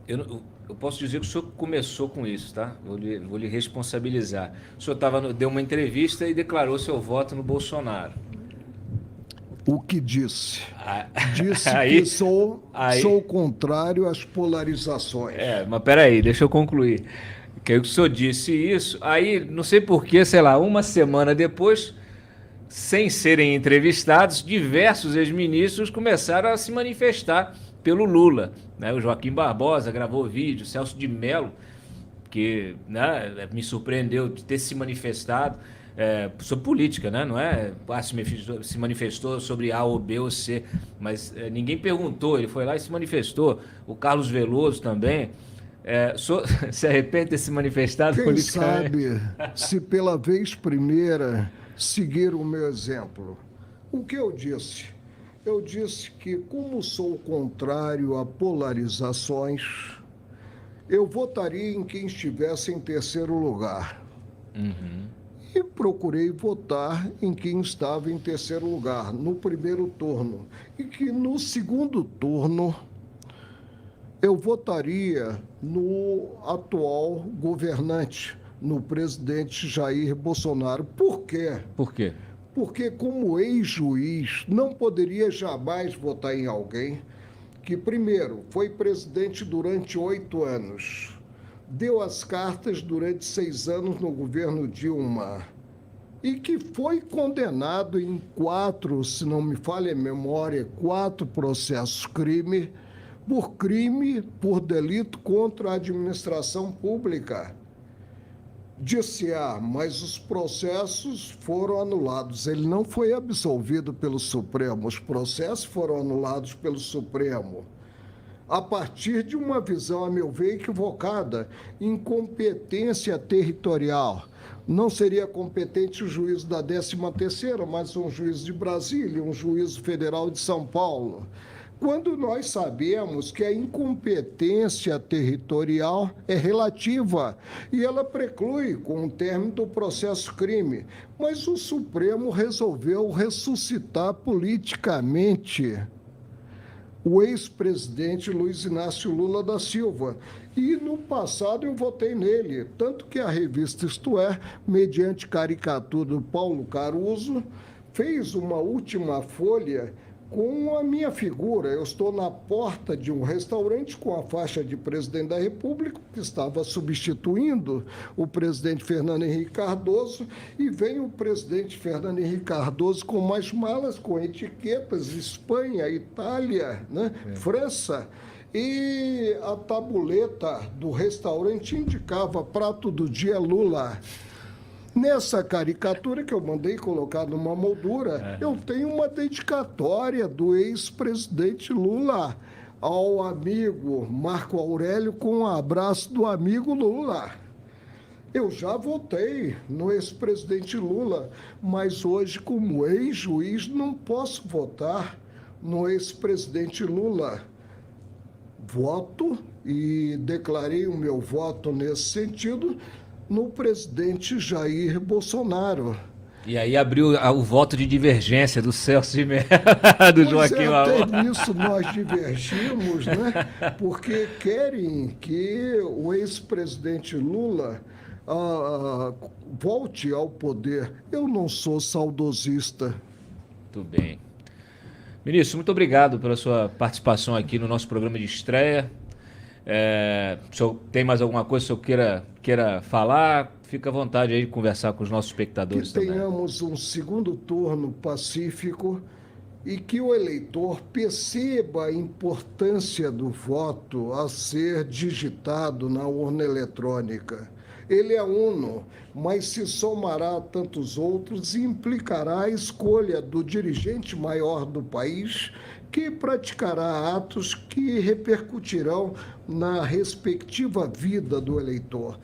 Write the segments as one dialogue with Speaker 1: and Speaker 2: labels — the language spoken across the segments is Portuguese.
Speaker 1: eu posso dizer que o senhor começou com isso, tá? Vou lhe responsabilizar. O senhor deu uma entrevista e declarou seu voto no Bolsonaro.
Speaker 2: O que disse?
Speaker 1: Ah,
Speaker 2: Disse que
Speaker 1: Aí,
Speaker 2: sou
Speaker 1: aí,
Speaker 2: contrário às polarizações.
Speaker 1: mas peraí, deixa eu concluir. Que aí o senhor disse isso, aí não sei por que, sei lá, uma semana depois, sem serem entrevistados, diversos ex-ministros começaram a se manifestar pelo Lula, né? O Joaquim Barbosa gravou vídeo, Celso de Mello, que, né, me surpreendeu de ter se manifestado sobre política, né? Não é se manifestou sobre A ou B ou C, mas ninguém perguntou, ele foi lá e se manifestou. O Carlos Veloso também. Se arrepende de ter se manifestado
Speaker 2: Quem
Speaker 1: politicamente?
Speaker 2: sabe, se pela vez primeira seguir o meu exemplo. O que eu disse? Eu disse que, como sou contrário a polarizações, eu votaria em quem estivesse em terceiro lugar. E procurei votar em quem estava em terceiro lugar, no primeiro turno. E que no segundo turno eu votaria no atual governante, no presidente Jair Bolsonaro. Por quê?
Speaker 1: Por quê?
Speaker 2: Porque, como ex-juiz, não poderia jamais votar em alguém que, primeiro, foi presidente durante 8 anos, deu as cartas durante 6 anos no governo Dilma e que foi condenado em 4, se não me falha a memória, 4 processos crime por delito contra a administração pública. Disse, mas os processos foram anulados. Ele não foi absolvido pelo Supremo, os processos foram anulados pelo Supremo. A partir de uma visão, a meu ver, equivocada, incompetência territorial. Não seria competente o juízo da 13ª, mas um juízo de Brasília, um juízo federal de São Paulo. Quando nós sabemos que a incompetência territorial é relativa e ela preclui com o término do processo crime, mas o Supremo resolveu ressuscitar politicamente o ex-presidente Luiz Inácio Lula da Silva. E no passado eu votei nele, tanto que a revista Isto É, mediante caricatura do Paulo Caruso, fez uma última folha com a minha figura. Eu estou na porta de um restaurante com a faixa de presidente da República, que estava substituindo o presidente Fernando Henrique Cardoso, e vem o presidente Fernando Henrique Cardoso com mais malas, com etiquetas, Espanha, Itália, né? França. E a tabuleta do restaurante indicava prato do dia Lula. Nessa caricatura que eu mandei colocar numa moldura, eu tenho uma dedicatória do ex-presidente Lula ao amigo Marco Aurélio com um abraço do amigo Lula. Eu já votei no ex-presidente Lula, mas hoje, como ex-juiz, não posso votar no ex-presidente Lula. Voto e declarei o meu voto nesse sentido no presidente Jair Bolsonaro.
Speaker 1: E aí abriu o voto de divergência do Celso de Mello, do
Speaker 2: Pois é,
Speaker 1: Joaquim
Speaker 2: até
Speaker 1: Barbosa.
Speaker 2: nisso nós divergimos, né? Porque querem que o ex-presidente Lula volte ao poder. Eu não sou saudosista.
Speaker 1: Muito bem. Ministro, muito obrigado pela sua participação aqui no nosso programa de estreia. O senhor tem mais alguma coisa que o senhor queira falar? Fica à vontade aí de conversar com os nossos
Speaker 2: Que
Speaker 1: espectadores também.
Speaker 2: tenhamos um segundo turno pacífico e que o eleitor perceba a importância do voto a ser digitado na urna eletrônica. Ele é uno, mas se somará a tantos outros e implicará a escolha do dirigente maior do país, que praticará atos que repercutirão na respectiva vida do eleitor.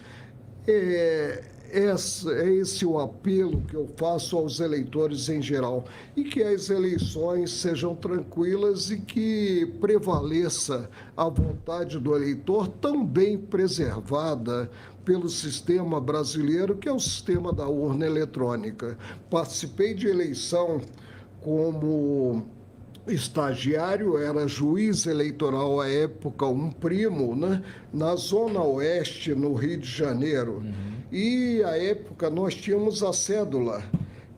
Speaker 2: Esse o apelo que eu faço aos eleitores em geral, e que as eleições sejam tranquilas e que prevaleça a vontade do eleitor, tão bem preservada pelo sistema brasileiro, que é o sistema da urna eletrônica. Participei de eleição como estagiário, era juiz eleitoral à época, um primo, né? Na Zona Oeste, no Rio de Janeiro. E, à época, nós tínhamos a cédula,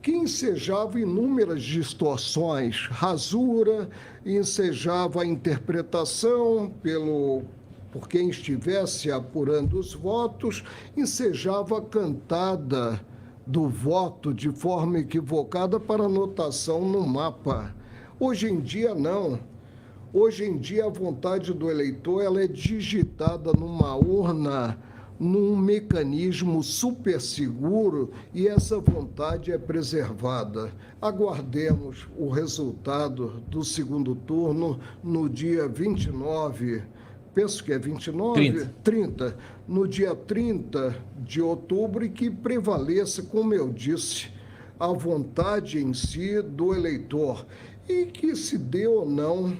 Speaker 2: que ensejava inúmeras distorções, rasura, ensejava a interpretação por quem estivesse apurando os votos, ensejava a cantada do voto de forma equivocada para anotação no mapa. Hoje em dia, não. Hoje em dia, a vontade do eleitor ela é digitada numa urna, num mecanismo super seguro, e essa vontade é preservada. Aguardemos o resultado do segundo turno no dia 29, penso que é 29? 30. No dia 30 de outubro, e que prevaleça, como eu disse, a vontade em si do eleitor, e que se dê ou não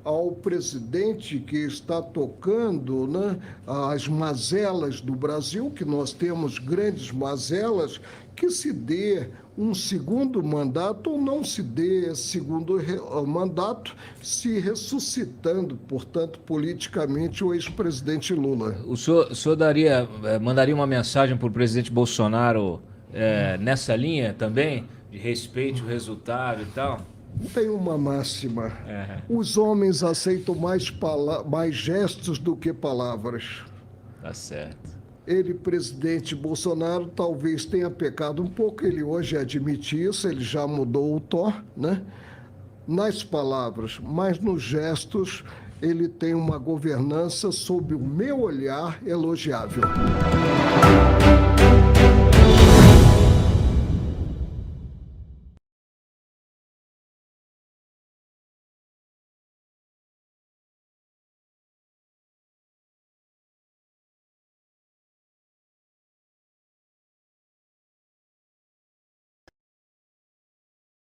Speaker 2: ao presidente que está tocando, né, as mazelas do Brasil, que nós temos grandes mazelas, que se dê um segundo mandato ou não se dê esse segundo mandato, se ressuscitando, portanto, politicamente, o ex-presidente Lula.
Speaker 1: O senhor mandaria uma mensagem para o presidente Bolsonaro nessa linha também, de respeite o resultado e tal?
Speaker 2: Tem uma máxima. Os homens aceitam mais gestos do que palavras.
Speaker 1: Tá certo.
Speaker 2: Ele, presidente Bolsonaro, talvez tenha pecado um pouco, ele hoje admite isso, ele já mudou o tom, né? Nas palavras, mas nos gestos, ele tem uma governança, sob o meu olhar, elogiável.